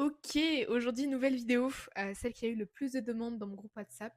OK, aujourd'hui nouvelle vidéo, celle qui a eu le plus de demandes dans mon groupe WhatsApp.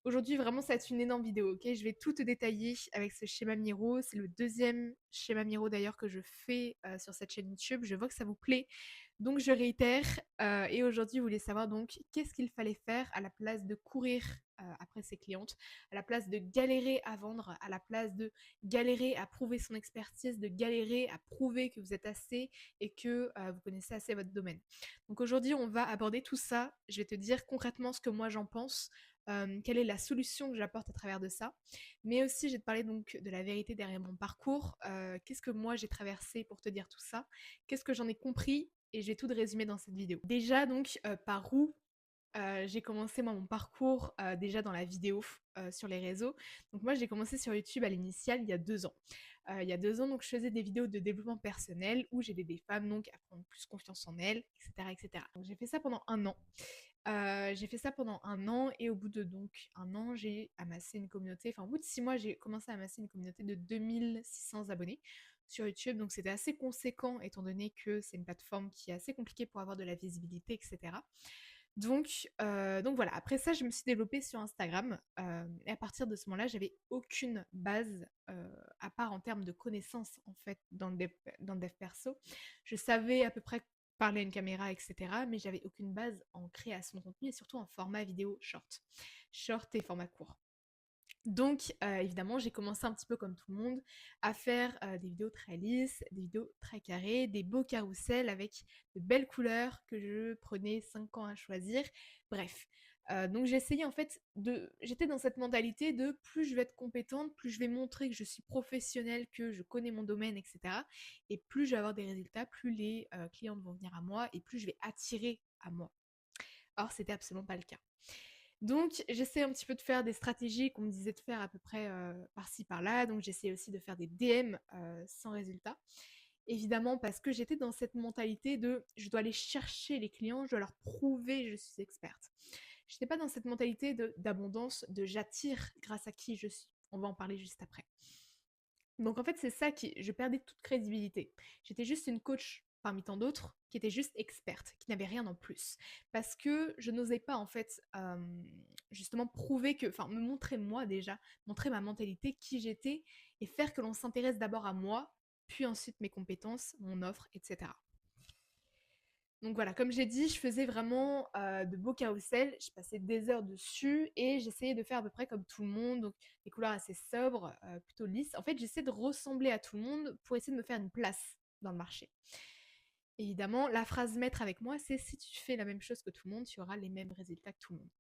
Aujourd'hui vraiment ça va être une énorme vidéo, OK? Je vais tout te détailler avec ce schéma Miro. C'est le deuxième schéma Miro d'ailleurs que je fais, sur cette chaîne YouTube. Je vois que ça vous plaît, donc je réitère, et aujourd'hui vous voulez savoir donc qu'est-ce qu'il fallait faire à la place de courir, après ses clientes, à la place de galérer à vendre, à la place de galérer à prouver son expertise, de galérer à prouver que vous êtes assez et que, vous connaissez assez votre domaine. Donc aujourd'hui, on va aborder tout ça. Je vais te dire concrètement ce que moi j'en pense, quelle est la solution que j'apporte à travers de ça. Mais aussi, je vais te parler donc de la vérité derrière mon parcours. Qu'est-ce que moi j'ai traversé pour te dire tout ça? Qu'est-ce que j'en ai compris? Et je vais tout te résumer dans cette vidéo. Déjà donc, par où j'ai commencé moi mon parcours, déjà dans la vidéo, sur les réseaux. Donc moi j'ai commencé sur YouTube à l'initiale il y a 2 ans. Il y a 2 ans donc je faisais des vidéos de développement personnel où j'aidais des femmes donc à prendre plus confiance en elles et cetera et cetera. Donc j'ai fait ça pendant 1 an. J'ai fait ça pendant 1 an et au bout de donc 1 an, j'ai amassé une communauté, enfin au bout de 6 mois, j'ai commencé à amasser une communauté de 2 600 abonnés sur YouTube. Donc c'était assez conséquent étant donné que c'est une plateforme qui est assez compliquée pour avoir de la visibilité et cetera. Donc voilà, après ça, je me suis développée sur Instagram, et à partir de ce moment-là, j'avais aucune base, à part en termes de connaissances, en fait, dans le dev perso. Je savais à peu près parler à une caméra et cetera, mais j'avais aucune base en création de contenu et surtout en format vidéo short. Short et format court. Donc évidemment, j'ai commencé un petit peu comme tout le monde à faire, des vidéos très lisses, des vidéos très carrées, des beaux carousels avec de belles couleurs que je prenais 5 ans à choisir. Bref, donc j'essayais en fait de j'étais dans cette mentalité de plus je vais être compétente, plus je vais montrer que je suis professionnelle, que je connais mon domaine et cetera et plus je vais avoir des résultats, plus les, clientes vont venir à moi et plus je vais attirer à moi. Or, c'était absolument pas le cas. Donc, j'essaie un petit peu de faire des stratégies qu'on me disait de faire à peu près par-ci par-là. Donc, j'essaie aussi de faire des DM sans résultat. Évidemment, parce que j'étais dans cette mentalité de je dois aller chercher les clients, je dois leur prouver que je suis experte. Je n'étais pas dans cette mentalité d'abondance, de j'attire grâce à qui je suis. On va en parler juste après. Donc en fait, c'est ça qui je perdais toute crédibilité. J'étais juste une coach parmi tant d'autres qui était juste experte, qui n'avait rien en plus. Parce que je n'osais pas en fait, justement prouver que enfin me montrer moi déjà, montrer ma mentalité, qui j'étais et faire que l'on s'intéresse d'abord à moi, puis ensuite mes compétences, mon offre et cetera. Donc voilà, comme j'ai dit, je faisais vraiment, de beaux carrousels, je passais des heures dessus et j'essayais de faire à peu près comme tout le monde, donc des couleurs assez sobres, plutôt lisses. En fait, j'essaie de ressembler à tout le monde pour essayer de me faire une place dans le marché. Évidemment, la phrase maître avec moi, c'est: «Si tu fais la même chose que tout le monde, tu auras les mêmes résultats que tout le monde».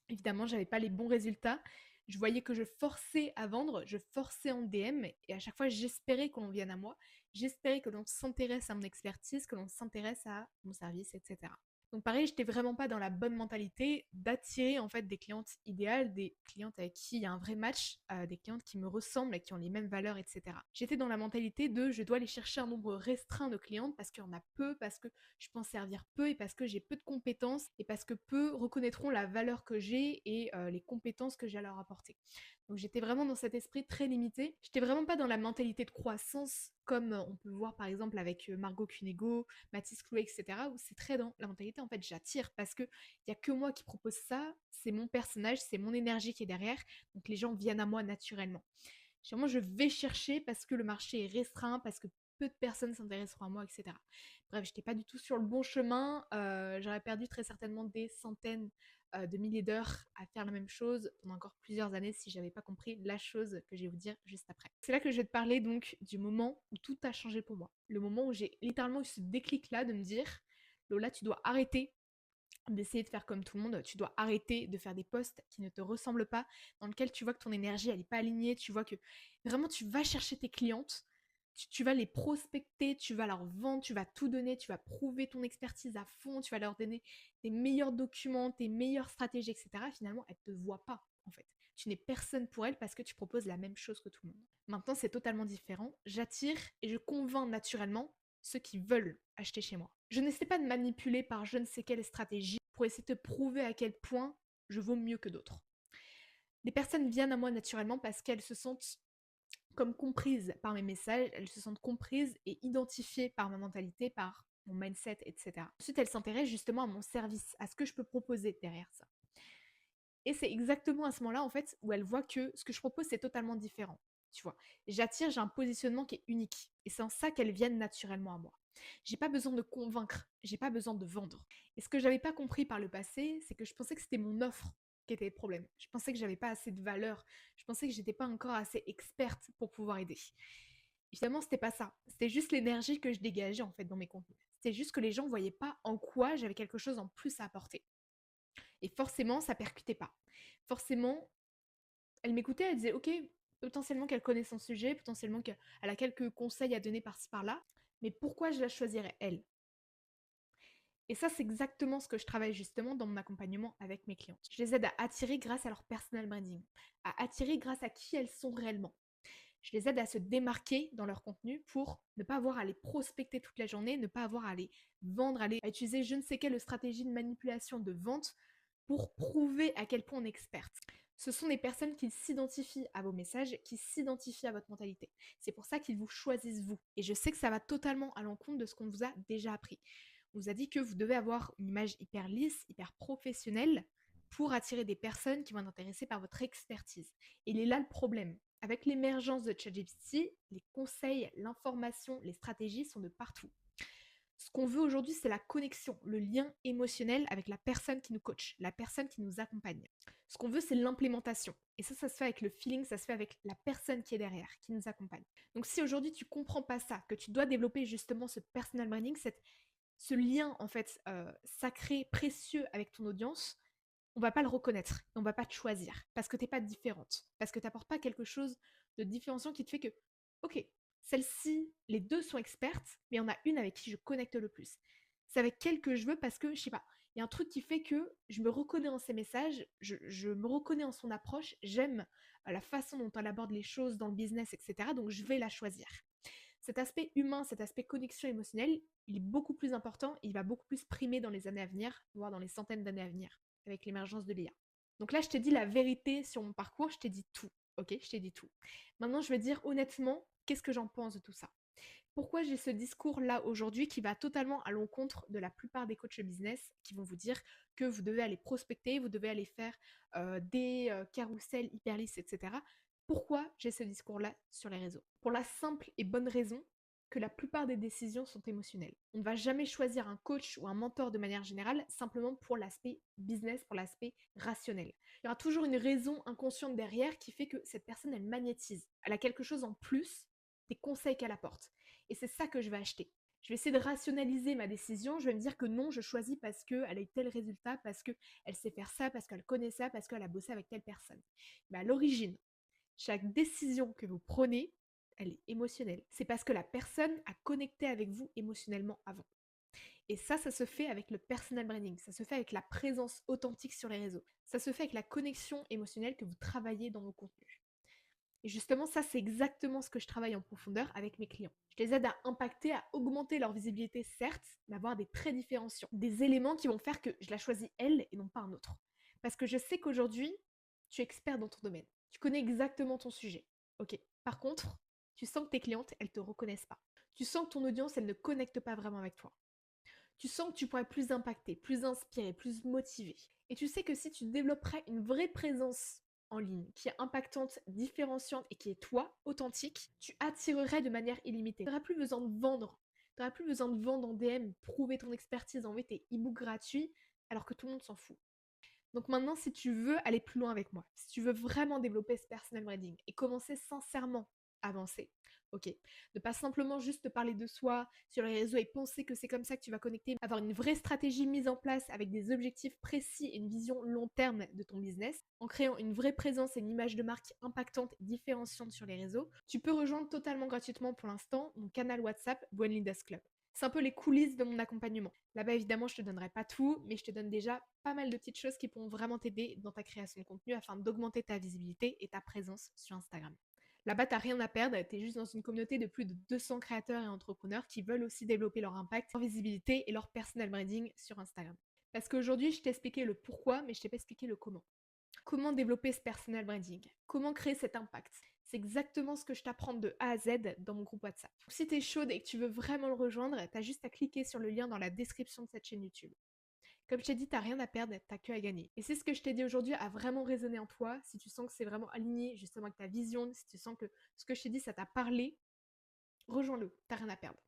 Évidemment, j'avais pas les bons résultats. Je voyais que je forçais à vendre, je forçais en DM et à chaque fois, j'espérais qu'on vienne à moi. J'espérais que l'on s'intéresse à mon expertise, que l'on s'intéresse à mon service, etc. Donc pareil, j'étais vraiment pas dans la bonne mentalité d'attirer en fait des clientes idéales, des clientes avec qui il y a un vrai match, des clientes qui me ressemblent et qui ont les mêmes valeurs, etc. J'étais dans la mentalité de je dois aller chercher un nombre restreint de clientes parce qu'il y en a peu, parce que je peux en servir peu et parce que j'ai peu de compétences et parce que peu reconnaîtront la valeur que j'ai et les compétences que j'ai à leur apporter. Donc j'étais vraiment dans cet esprit très limité. J'étais vraiment pas dans la mentalité de croissance comme on peut voir par exemple avec Margot Cunego, Mathis Clouet, etc. où c'est très dans la mentalité en fait j'attire parce que il y a que moi qui propose ça, c'est mon personnage, c'est mon énergie qui est derrière, donc les gens viennent à moi naturellement. Vraiment, je vais chercher parce que le marché est restreint, parce que peu de personnes s'intéresseront à moi, etc. Bref, j'étais pas du tout sur le bon chemin. J'aurais perdu très certainement des centaines de milliers d'heures à faire la même chose pendant encore plusieurs années si j'avais pas compris la chose que je vais vous dire juste après. C'est là que je vais te parler donc du moment où tout a changé pour moi. Le moment où j'ai littéralement eu ce déclic là de me dire Lola, tu dois arrêter d'essayer de faire comme tout le monde, tu dois arrêter de faire des posts qui ne te ressemblent pas, dans lesquels tu vois que ton énergie elle n'est pas alignée, tu vois que vraiment tu vas chercher tes clientes, tu vas les prospecter, tu vas leur vendre, tu vas tout donner, tu vas prouver ton expertise à fond, tu vas leur donner tes meilleurs documents, tes meilleures stratégies, etc. Finalement, elles ne te voient pas en fait. Tu n'es personne pour elles parce que tu proposes la même chose que tout le monde. Maintenant, c'est totalement différent. J'attire et je convainc naturellement ceux qui veulent acheter chez moi. Je n'essaie pas de manipuler par je ne sais quelle stratégie pour essayer de te prouver à quel point je vaux mieux que d'autres. Les personnes viennent à moi naturellement parce qu'elles se sentent comme comprises par mes messages, elles se sentent comprises et identifiées par ma mentalité, par mon mindset, etc. Ensuite, elle s'intéresse justement à mon service, à ce que je peux proposer derrière ça. Et c'est exactement à ce moment-là, en fait, où elle voit que ce que je propose, c'est totalement différent. Tu vois, j'attire, j'ai un positionnement qui est unique. Et c'est en ça qu'elles viennent naturellement à moi. J'ai pas besoin de convaincre, j'ai pas besoin de vendre. Et ce que j'avais pas compris par le passé, c'est que je pensais que c'était mon offre qui était le problème. Je pensais que j'avais pas assez de valeur. Je pensais que j'étais pas encore assez experte pour pouvoir aider. Et finalement, c'était pas ça. C'était juste l'énergie que je dégageais en fait dans mes contenus. C'était juste que les gens voyaient pas en quoi j'avais quelque chose en plus à apporter. Et forcément, ça percutait pas. Forcément, elle m'écoutait, elle disait ok, potentiellement qu'elle connaît son sujet, potentiellement qu'elle a quelques conseils à donner par-ci par-là, mais pourquoi je la choisirais elle? Et ça, c'est exactement ce que je travaille justement dans mon accompagnement avec mes clientes. Je les aide à attirer grâce à leur personal branding, à attirer grâce à qui elles sont réellement. Je les aide à se démarquer dans leur contenu pour ne pas avoir à les prospecter toute la journée, ne pas avoir à les vendre, à utiliser je ne sais quelle stratégie de manipulation de vente pour prouver à quel point on est experte. Ce sont des personnes qui s'identifient à vos messages, qui s'identifient à votre mentalité. C'est pour ça qu'ils vous choisissent vous. Et je sais que ça va totalement à l'encontre de ce qu'on vous a déjà appris. On vous a dit que vous devez avoir une image hyper lisse, hyper professionnelle pour attirer des personnes qui vont être intéressées par votre expertise. Et il est là le problème. Avec l'émergence de ChatGPT, les conseils, l'information, les stratégies sont de partout. Ce qu'on veut aujourd'hui, c'est la connexion, le lien émotionnel avec la personne qui nous coach, la personne qui nous accompagne. Ce qu'on veut, c'est l'implémentation. Et ça se fait avec le feeling, ça se fait avec la personne qui est derrière, qui nous accompagne. Donc si aujourd'hui tu comprends pas ça, que tu dois développer justement ce personal branding, ce lien en fait sacré, précieux avec ton audience, on va pas le reconnaître et on va pas te choisir parce que t'es pas différente, parce que t'apportes pas quelque chose de différenciant qui te fait que, ok, celle-ci, les deux sont expertes, mais il y en a une avec qui je connecte le plus. C'est avec elle que je veux parce que, je sais pas, il y a un truc qui fait que je me reconnais en ses messages, je me reconnais en son approche, j'aime la façon dont elle aborde les choses dans le business, etc. Donc je vais la choisir. Cet aspect humain, cet aspect connexion émotionnelle, il est beaucoup plus important, il va beaucoup plus primer dans les années à venir, voire dans les centaines d'années à venir, avec l'émergence de l'IA. Donc là, je t'ai dit la vérité sur mon parcours, je t'ai dit tout, ok? Je t'ai dit tout. Maintenant, je vais dire honnêtement, qu'est-ce que j'en pense de tout ça? Pourquoi j'ai ce discours-là aujourd'hui qui va totalement à l'encontre de la plupart des coachs business qui vont vous dire que vous devez aller prospecter, vous devez aller faire des carousels hyper lisses, etc. Pourquoi j'ai ce discours-là sur les réseaux? Pour la simple et bonne raison que la plupart des décisions sont émotionnelles. On ne va jamais choisir un coach ou un mentor de manière générale simplement pour l'aspect business, pour l'aspect rationnel. Il y aura toujours une raison inconsciente derrière qui fait que cette personne, elle magnétise. Elle a quelque chose en plus des conseils qu'elle apporte. Et c'est ça que je vais acheter. Je vais essayer de rationaliser ma décision. Je vais me dire que non, je choisis parce qu'elle a eu tel résultat, parce qu'elle sait faire ça, parce qu'elle connaît ça, parce qu'elle a bossé avec telle personne. Mais à l'origine, chaque décision que vous prenez, elle est émotionnelle. C'est parce que la personne a connecté avec vous émotionnellement avant. Et ça se fait avec le personal branding, ça se fait avec la présence authentique sur les réseaux, ça se fait avec la connexion émotionnelle que vous travaillez dans vos contenus. Et justement, ça, c'est exactement ce que je travaille en profondeur avec mes clients. Je les aide à impacter, à augmenter leur visibilité, certes, mais avoir des traits différenciants, des éléments qui vont faire que je la choisis elle et non pas un autre. Parce que je sais qu'aujourd'hui, tu es expert dans ton domaine. Tu connais exactement ton sujet. Ok. Par contre, tu sens que tes clientes, elles te reconnaissent pas. Tu sens que ton audience, elle ne connecte pas vraiment avec toi. Tu sens que tu pourrais être plus impacté, plus inspiré, plus motivé. Et tu sais que si tu développerais une vraie présence en ligne qui est impactante, différenciante et qui est toi, authentique, tu attirerais de manière illimitée. Tu n'auras plus besoin de vendre. Tu n'auras plus besoin de vendre en DM, prouver ton expertise, envoyer tes e-books gratuits, alors que tout le monde s'en fout. Donc maintenant, si tu veux aller plus loin avec moi, si tu veux vraiment développer ce personal branding et commencer sincèrement à avancer, ok, ne pas simplement juste te parler de soi sur les réseaux et penser que c'est comme ça que tu vas connecter, avoir une vraie stratégie mise en place avec des objectifs précis et une vision long terme de ton business, en créant une vraie présence et une image de marque impactante et différenciante sur les réseaux, tu peux rejoindre totalement gratuitement pour l'instant mon canal WhatsApp Gwen Lindas Club. C'est un peu les coulisses de mon accompagnement. Là-bas, évidemment, je te donnerai pas tout, mais je te donne déjà pas mal de petites choses qui pourront vraiment t'aider dans ta création de contenu afin d'augmenter ta visibilité et ta présence sur Instagram. Là-bas, t'as rien à perdre, t'es juste dans une communauté de plus de 200 créateurs et entrepreneurs qui veulent aussi développer leur impact, leur visibilité et leur personal branding sur Instagram. Parce qu'aujourd'hui, je t'ai expliqué le pourquoi, mais je t'ai pas expliqué le comment. Comment développer ce personal branding? Comment créer cet impact? C'est exactement ce que je t'apprends de A à Z dans mon groupe WhatsApp. Donc, si tu es chaude et que tu veux vraiment le rejoindre, tu as juste à cliquer sur le lien dans la description de cette chaîne YouTube. Comme je t'ai dit, t'as rien à perdre, t'as que à gagner. Et si ce que je t'ai dit aujourd'hui a vraiment résonné en toi, si tu sens que c'est vraiment aligné justement avec ta vision, si tu sens que ce que je t'ai dit, ça t'a parlé, rejoins-le, t'as rien à perdre.